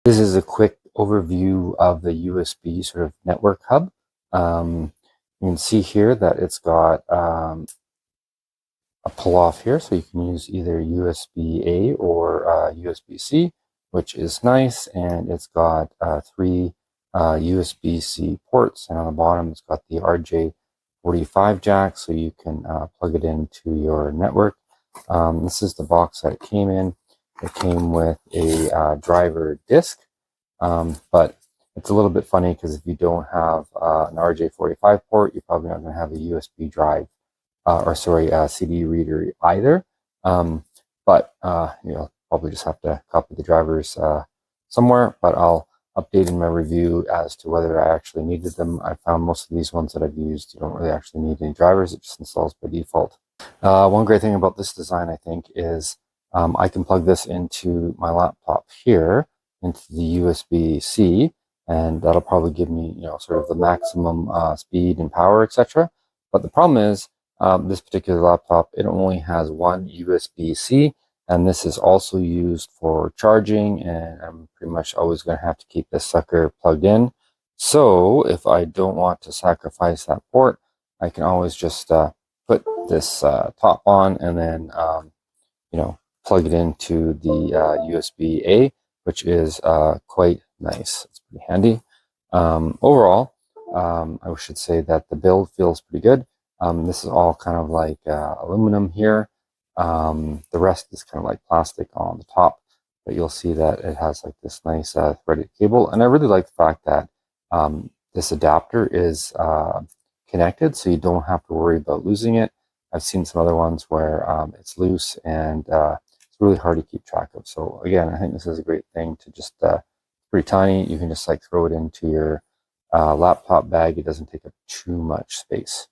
This is a quick overview of the USB sort of network hub. You can see here that it's got a pull off here, so you can use either USB-A or USB-C, which is nice, and it's got three USB-C ports, and on the bottom it's got the RJ45 jack, so you can plug it into your network. This is the box that it came in. It came with a driver disc, but it's a little bit funny because if you don't have an RJ45 port, you're probably not going to have a USB drive CD reader either. But probably just have to copy the drivers somewhere. But I'll update in my review as to whether I actually needed them. I found most of these ones that I've used, you don't really actually need any drivers. It just installs by default. One great thing about this design, I think, is I can plug this into my laptop here, into the USB-C, and that'll probably give me, sort of the maximum speed and power, etc. But the problem is, this particular laptop, it only has one USB-C, and this is also used for charging, and I'm pretty much always going to have to keep this sucker plugged in. So if I don't want to sacrifice that port, I can always just put this top on and then plug it into the USB-A, which is quite nice. It's pretty handy. Overall, I should say that the build feels pretty good. This is all kind of like aluminum here. The rest is kind of like plastic on the top, but you'll see that it has like this nice threaded cable. And I really like the fact that this adapter is connected, so you don't have to worry about losing it. I've seen some other ones where it's loose and it's really hard to keep track of. So again, I think this is a great thing to just, pretty tiny. You can just like throw it into your laptop bag. It doesn't take up too much space.